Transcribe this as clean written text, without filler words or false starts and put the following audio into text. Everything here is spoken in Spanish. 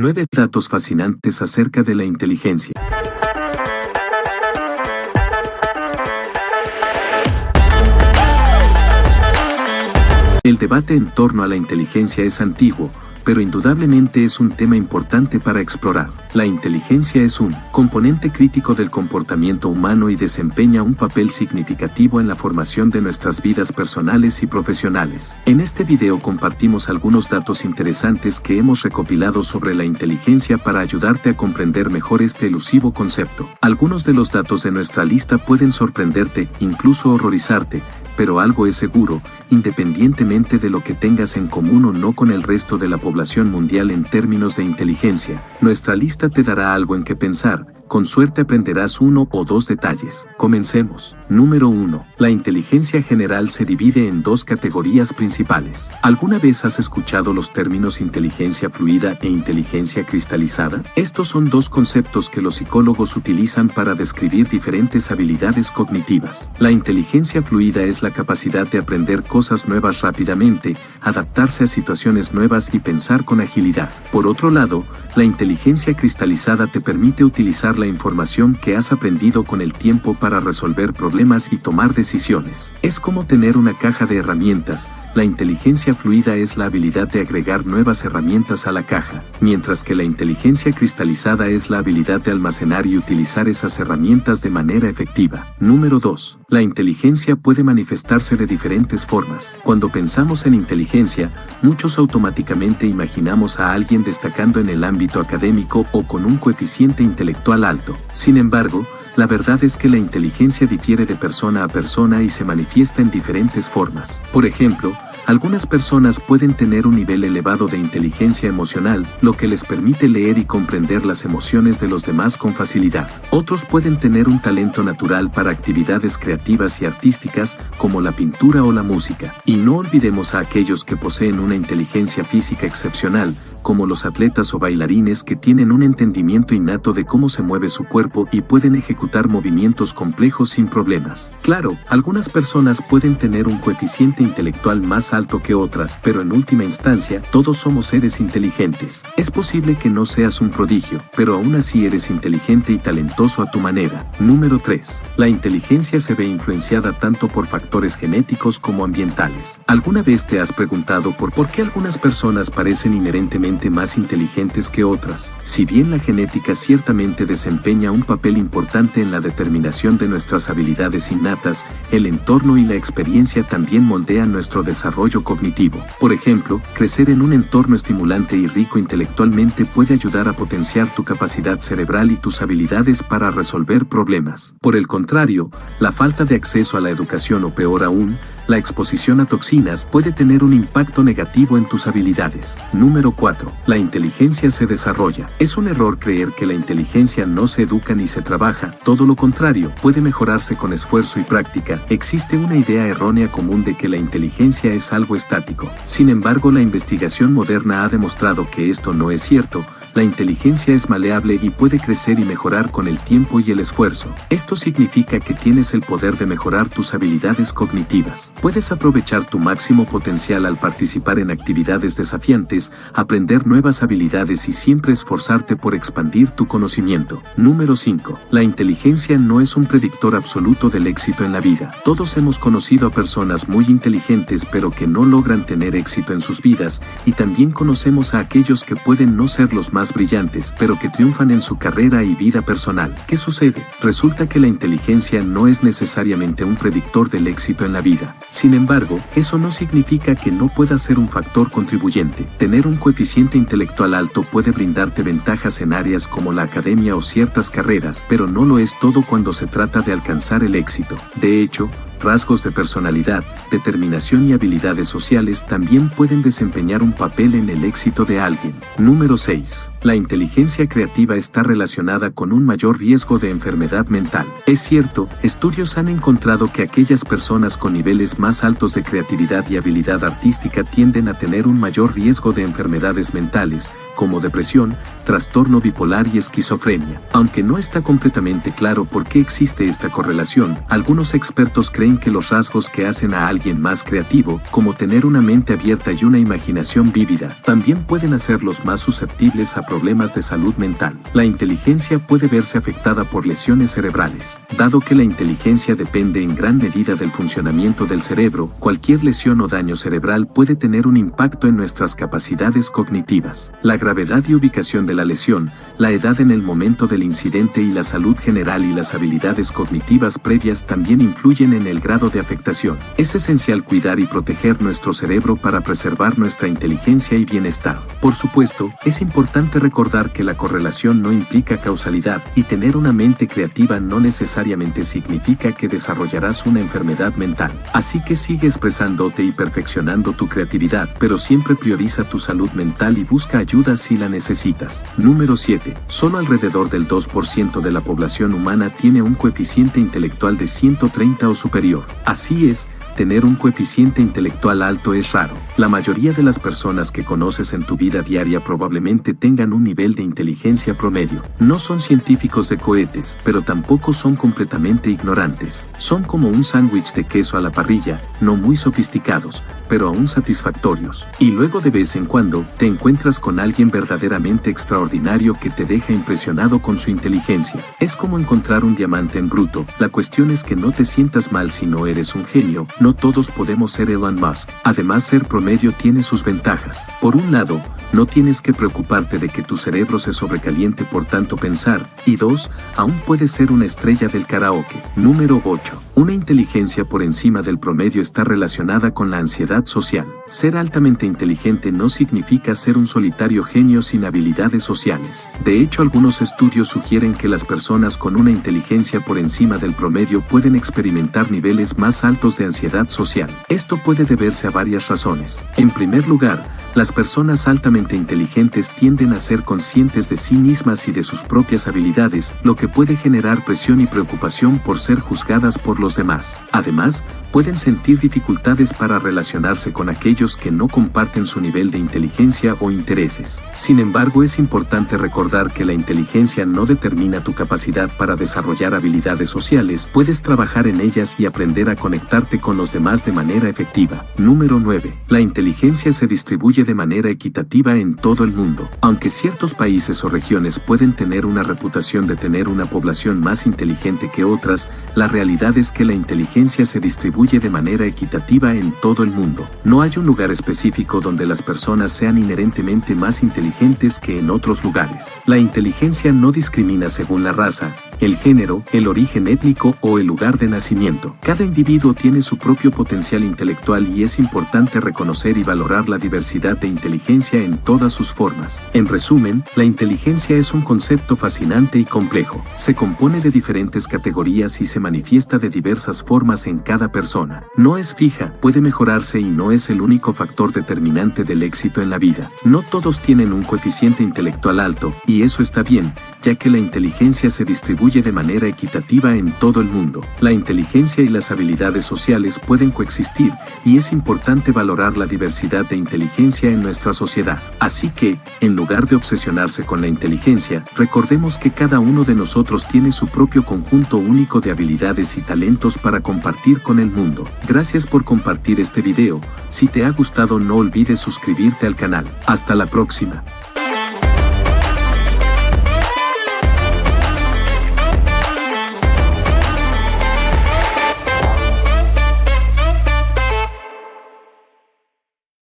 9 datos fascinantes acerca de la inteligencia. El debate en torno a la inteligencia es antiguo, pero indudablemente es un tema importante para explorar. La inteligencia es un componente crítico del comportamiento humano y desempeña un papel significativo en la formación de nuestras vidas personales y profesionales. En este video compartimos algunos datos interesantes que hemos recopilado sobre la inteligencia para ayudarte a comprender mejor este elusivo concepto. Algunos de los datos de nuestra lista pueden sorprenderte, incluso horrorizarte, pero algo es seguro, independientemente de lo que tengas en común o no con el resto de la población mundial en términos de inteligencia, nuestra lista te dará algo en que pensar. Con suerte aprenderás 1 o 2 detalles. Comencemos. Número 1. La inteligencia general se divide en 2 categorías principales. ¿Alguna vez has escuchado los términos inteligencia fluida e inteligencia cristalizada? Estos son 2 conceptos que los psicólogos utilizan para describir diferentes habilidades cognitivas. La inteligencia fluida es la capacidad de aprender cosas nuevas rápidamente, adaptarse a situaciones nuevas y pensar con agilidad. Por otro lado, la inteligencia cristalizada te permite utilizar la información que has aprendido con el tiempo para resolver problemas y tomar decisiones. Es como tener una caja de herramientas. La inteligencia fluida es la habilidad de agregar nuevas herramientas a la caja, mientras que la inteligencia cristalizada es la habilidad de almacenar y utilizar esas herramientas de manera efectiva. Número 2. La inteligencia puede manifestarse de diferentes formas. Cuando pensamos en inteligencia, muchos automáticamente imaginamos a alguien destacando en el ámbito académico o con un coeficiente intelectual alto. Sin embargo, la verdad es que la inteligencia difiere de persona a persona y se manifiesta en diferentes formas. Por ejemplo, algunas personas pueden tener un nivel elevado de inteligencia emocional, lo que les permite leer y comprender las emociones de los demás con facilidad. Otros pueden tener un talento natural para actividades creativas y artísticas, como la pintura o la música. Y no olvidemos a aquellos que poseen una inteligencia física excepcional, como los atletas o bailarines que tienen un entendimiento innato de cómo se mueve su cuerpo y pueden ejecutar movimientos complejos sin problemas. Claro, algunas personas pueden tener un coeficiente intelectual más alto que otras, pero en última instancia, todos somos seres inteligentes. Es posible que no seas un prodigio, pero aún así eres inteligente y talentoso a tu manera. Número 3. La inteligencia se ve influenciada tanto por factores genéticos como ambientales. ¿Alguna vez te has preguntado por qué algunas personas parecen inherentemente más inteligentes que otras? Si bien la genética ciertamente desempeña un papel importante en la determinación de nuestras habilidades innatas, el entorno y la experiencia también moldean nuestro desarrollo cognitivo. Por ejemplo, crecer en un entorno estimulante y rico intelectualmente puede ayudar a potenciar tu capacidad cerebral y tus habilidades para resolver problemas. Por el contrario, la falta de acceso a la educación o peor aún, la exposición a toxinas puede tener un impacto negativo en tus habilidades. Número 4. La inteligencia se desarrolla. Es un error creer que la inteligencia no se educa ni se trabaja. Todo lo contrario, puede mejorarse con esfuerzo y práctica. Existe una idea errónea común de que la inteligencia es algo estático. Sin embargo, la investigación moderna ha demostrado que esto no es cierto. La inteligencia es maleable y puede crecer y mejorar con el tiempo y el esfuerzo. Esto significa que tienes el poder de mejorar tus habilidades cognitivas. Puedes aprovechar tu máximo potencial al participar en actividades desafiantes, aprender nuevas habilidades y siempre esforzarte por expandir tu conocimiento. Número 5. La inteligencia no es un predictor absoluto del éxito en la vida. Todos hemos conocido a personas muy inteligentes pero que no logran tener éxito en sus vidas, y también conocemos a aquellos que pueden no ser los más brillantes, pero que triunfan en su carrera y vida personal. ¿Qué sucede? Resulta que la inteligencia no es necesariamente un predictor del éxito en la vida. Sin embargo, eso no significa que no pueda ser un factor contribuyente. Tener un coeficiente intelectual alto puede brindarte ventajas en áreas como la academia o ciertas carreras, pero no lo es todo cuando se trata de alcanzar el éxito. De hecho, rasgos de personalidad, determinación y habilidades sociales también pueden desempeñar un papel en el éxito de alguien. Número 6. La inteligencia creativa está relacionada con un mayor riesgo de enfermedad mental. Es cierto, estudios han encontrado que aquellas personas con niveles más altos de creatividad y habilidad artística tienden a tener un mayor riesgo de enfermedades mentales, como depresión, trastorno bipolar y esquizofrenia. Aunque no está completamente claro por qué existe esta correlación, algunos expertos creen que los rasgos que hacen a alguien más creativo, como tener una mente abierta y una imaginación vívida, también pueden hacerlos más susceptibles a problemas de salud mental. La inteligencia puede verse afectada por lesiones cerebrales. Dado que la inteligencia depende en gran medida del funcionamiento del cerebro, cualquier lesión o daño cerebral puede tener un impacto en nuestras capacidades cognitivas. La gravedad y ubicación de la lesión, la edad en el momento del incidente y la salud general y las habilidades cognitivas previas también influyen en el grado de afectación. Es esencial cuidar y proteger nuestro cerebro para preservar nuestra inteligencia y bienestar. Por supuesto, es importante recordar que la correlación no implica causalidad y tener una mente creativa no necesariamente significa que desarrollarás una enfermedad mental. Así que sigue expresándote y perfeccionando tu creatividad, pero siempre prioriza tu salud mental y busca ayuda si la necesitas. Número 7. Solo alrededor del 2% de la población humana tiene un coeficiente intelectual de 130 o superior. Así es, tener un coeficiente intelectual alto es raro. La mayoría de las personas que conoces en tu vida diaria probablemente tengan un nivel de inteligencia promedio. No son científicos de cohetes, pero tampoco son completamente ignorantes. Son como un sándwich de queso a la parrilla, no muy sofisticados, pero aún satisfactorios. Y luego de vez en cuando, te encuentras con alguien verdaderamente extraordinario que te deja impresionado con su inteligencia. Es como encontrar un diamante en bruto. La cuestión es que no te sientas mal si no eres un genio. No todos podemos ser Elon Musk. Además, ser promedio tiene sus ventajas. Por un lado, no tienes que preocuparte de que tu cerebro se sobrecaliente por tanto pensar. Y 2, aún puedes ser una estrella del karaoke. Número 8. Una inteligencia por encima del promedio está relacionada con la ansiedad social. Ser altamente inteligente no significa ser un solitario genio sin habilidades sociales. De hecho, algunos estudios sugieren que las personas con una inteligencia por encima del promedio pueden experimentar niveles más altos de ansiedad social. Esto puede deberse a varias razones. En primer lugar, las personas altamente inteligentes tienden a ser conscientes de sí mismas y de sus propias habilidades, lo que puede generar presión y preocupación por ser juzgadas por los demás. Además, pueden sentir dificultades para relacionarse con aquellos que no comparten su nivel de inteligencia o intereses. Sin embargo, es importante recordar que la inteligencia no determina tu capacidad para desarrollar habilidades sociales. Puedes trabajar en ellas y aprender a conectarte con los demás de manera efectiva. Número 9. La inteligencia se distribuye de manera equitativa en todo el mundo. Aunque ciertos países o regiones pueden tener una reputación de tener una población más inteligente que otras, la realidad es que la inteligencia se distribuye de manera equitativa en todo el mundo. No hay un lugar específico donde las personas sean inherentemente más inteligentes que en otros lugares. La inteligencia no discrimina según la raza, el género, el origen étnico o el lugar de nacimiento. Cada individuo tiene su propio potencial intelectual y es importante reconocer y valorar la diversidad de inteligencia en todas sus formas. En resumen, la inteligencia es un concepto fascinante y complejo. Se compone de diferentes categorías y se manifiesta de diversas formas en cada persona. No es fija, puede mejorarse y no es el único factor determinante del éxito en la vida. No todos tienen un coeficiente intelectual alto, y eso está bien, ya que la inteligencia se distribuye de manera equitativa en todo el mundo. La inteligencia y las habilidades sociales pueden coexistir, y es importante valorar la diversidad de inteligencia en nuestra sociedad. Así que, en lugar de obsesionarse con la inteligencia, recordemos que cada uno de nosotros tiene su propio conjunto único de habilidades y talentos para compartir con el mundo. Gracias por compartir este video. Si te ha gustado, no olvides suscribirte al canal. Hasta la próxima.